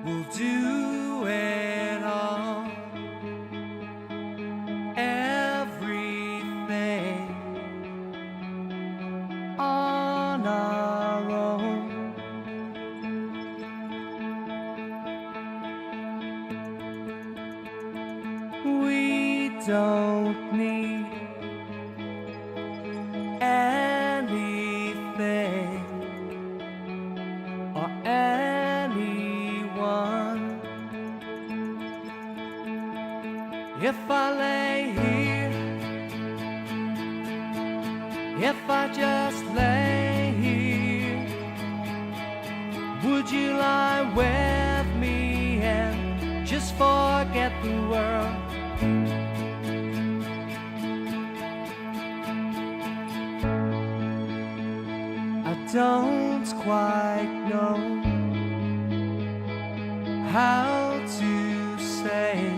We'll do it all, everything on our own. We don't need anything or anyone. If I lay here, if I just lay here, would you lie with me and just forget the world? I don't quite know how to say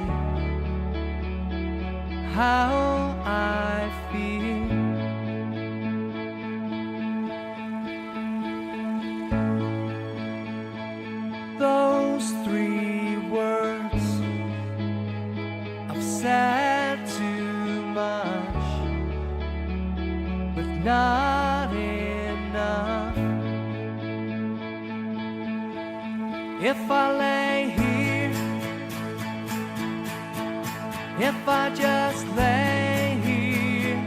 how I feel. Those 3 words I've said too much, but not enough. If I lay here, if I just lay here,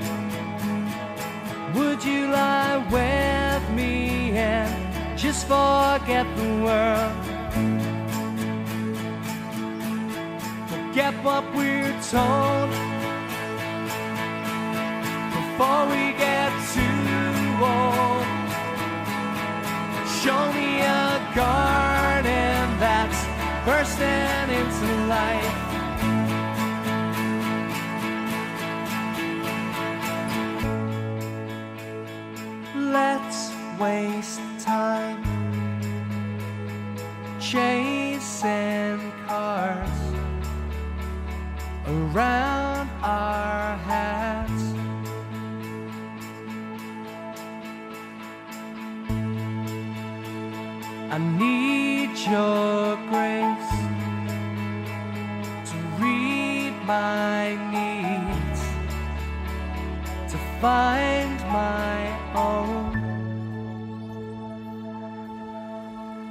would you lie with me and just forget the world? Forget what we're told before we get too old. Show me a garden that's bursting into life. Let's waste time chasing cars around our heads. I need your grace to read my needs, to find my own.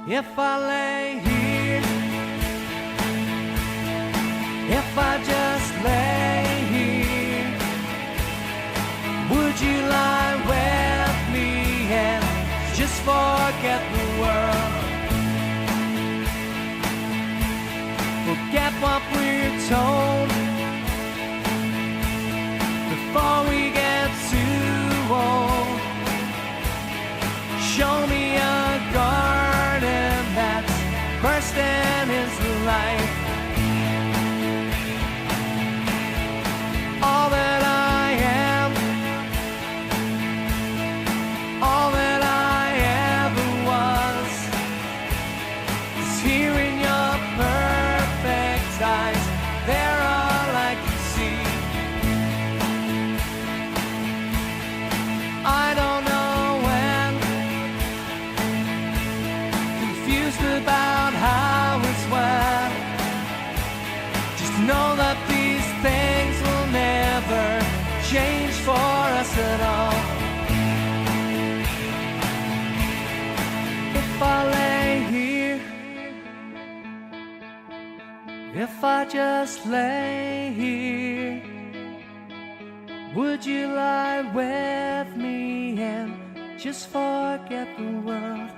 If I lay here, if I just lay here, would you lie with me and just forget the world? Forget what we're told before we get too old. Show me a garden that's bursting into life. All that I am, all that I ever was, is here in your perfect eyes. They're all I can see. I don't know when, confused about how it's when. Just know that these things will never change for us at all. If I lay here, if I just lay here, would you lie with me and just forget the world?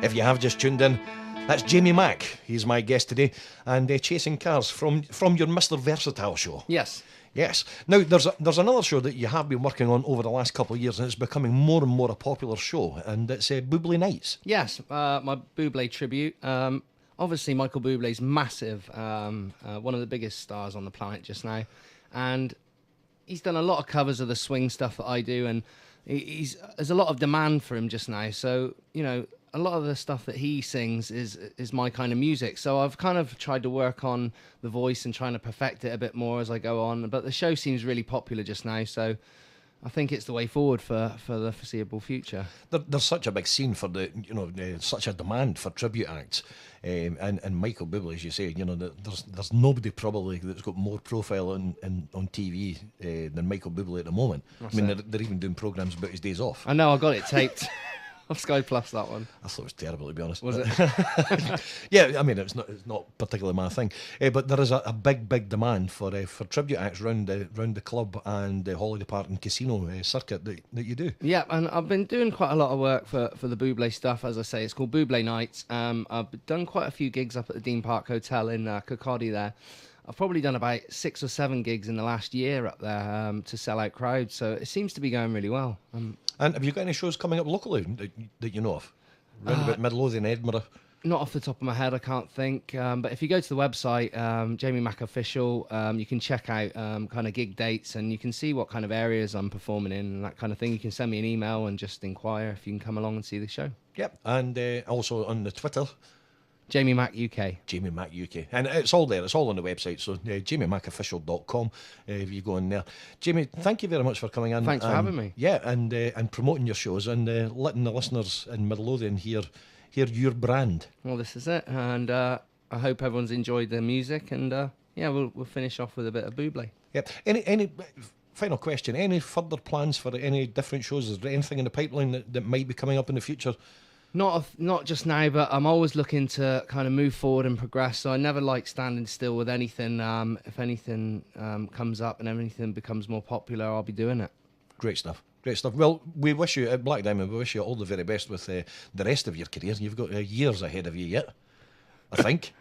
If you have just tuned in, that's Jamie Mack. He's my guest today, and Chasing Cars from your Mr. Versatile show. Yes. Yes. Now, there's another show that you have been working on over the last couple of years, and it's becoming more and more a popular show, and it's Bublé Nights. Yes, my Bublé tribute. Obviously, Michael Bublé's massive, one of the biggest stars on the planet just now, and he's done a lot of covers of the swing stuff that I do, and there's a lot of demand for him just now. So, you know, a lot of the stuff that he sings is my kind of music. So I've kind of tried to work on the voice and trying to perfect it a bit more as I go on. But the show seems really popular just now, so I think it's the way forward for the foreseeable future. There's such a big scene for such a demand for tribute acts, and Michael Bublé, as you say, there's nobody probably that's got more profile on TV than Michael Bublé at the moment. They're even doing programmes about his days off. I know, I got it taped. Off Sky Plus, that one. I thought it was terrible, to be honest. Was it? Yeah, I mean, it's not particularly my thing. But there is a big demand for tribute acts round the club and the holiday park and casino circuit that you do. Yeah, and I've been doing quite a lot of work for the Bublé stuff. As I say, it's called Bublé Nights. I've done quite a few gigs up at the Dean Park Hotel in Kirkcaldy there. I've probably done about 6 or 7 gigs in the last year up there to sell out crowds, so it seems to be going really well. And have you got any shows coming up locally that you know of? Round about Midlothian, Edinburgh? Not off the top of my head, I can't think. But if you go to the website, Jamie Mack Official, you can check out kind of gig dates and you can see what kind of areas I'm performing in and that kind of thing. You can send me an email and just inquire if you can come along and see the show. Yep, and also on the Twitter, Jamie Mack UK. Jamie Mack UK. And it's all there. It's all on the website. So jamiemackofficial.com if you go in there. Jamie, thank you very much for coming in. Thanks for having me. Yeah, and promoting your shows and letting the listeners in Midlothian hear your brand. Well, this is it. And I hope everyone's enjoyed the music. And we'll finish off with a bit of Bublé. Yep. Any final question? Any further plans for any different shows? Is there anything in the pipeline that might be coming up in the future? Not just now, but I'm always looking to kind of move forward and progress. So I never like standing still with anything. If anything comes up and anything becomes more popular, I'll be doing it. Great stuff. Well, we wish you at Black Diamond. We wish you all the very best with the rest of your career. You've got years ahead of you yet, I think.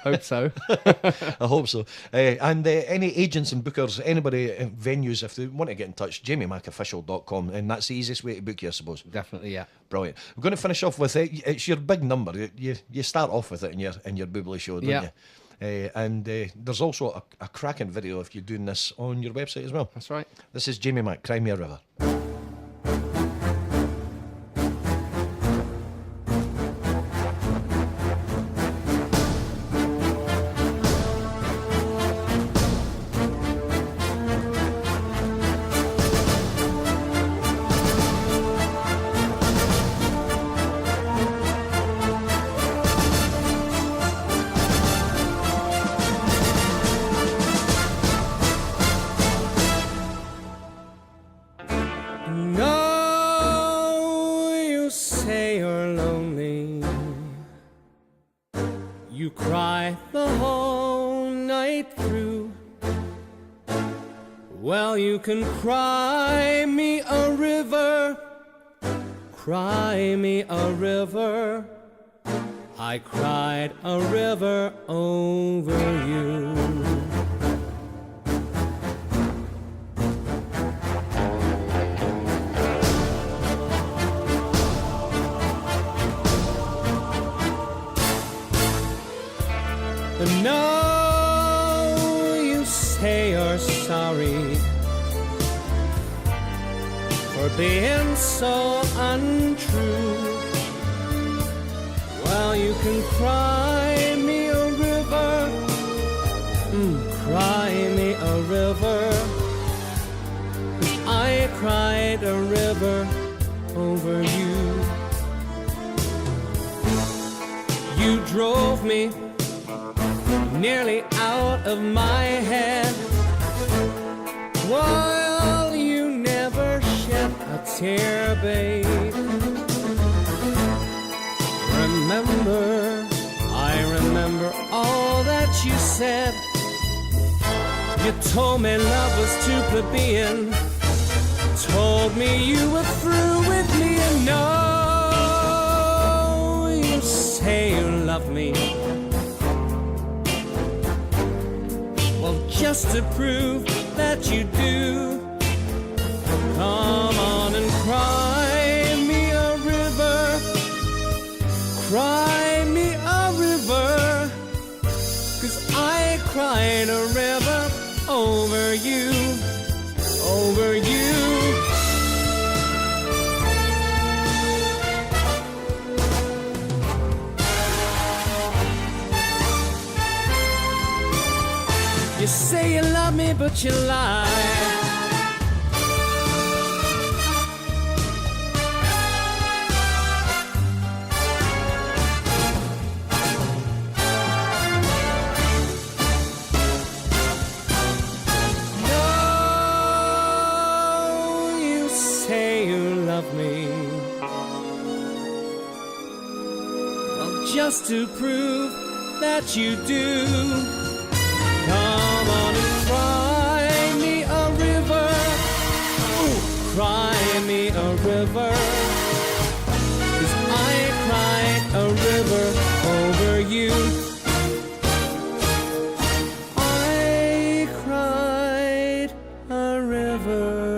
Hope so. I hope so. And any agents and bookers, anybody, venues, if they want to get in touch, jamiemackofficial.com, and that's the easiest way to book you, I suppose. Definitely, yeah. Brilliant. We're going to finish off with it. It's your big number. You start off with it in your Bublé show, don't you? And there's also a cracking video if you're doing this on your website as well. That's right. This is Jamie Mack, Cry Me a River. You cry the whole night through. Well, you can cry me a river, cry me a river. I cried a river over you. And now you say you're sorry for being so untrue. Well, you can cry me a river, cry me a river, 'cause I cried a river over you. You drove me nearly out of my head, while you never shed a tear, babe. Remember, I remember all that you said. You told me love was too plebeian, told me you were through with me, and now you say you love me. Well, just to prove that you do, come on and cry me a river, cry me a river, 'cause I cried a river over you, over you. what you like. No, you say you love me. Well, just to prove that you do, come on and cry me a river. Ooh, cry me a river. 'Cause I cried a river over you. I cried a river.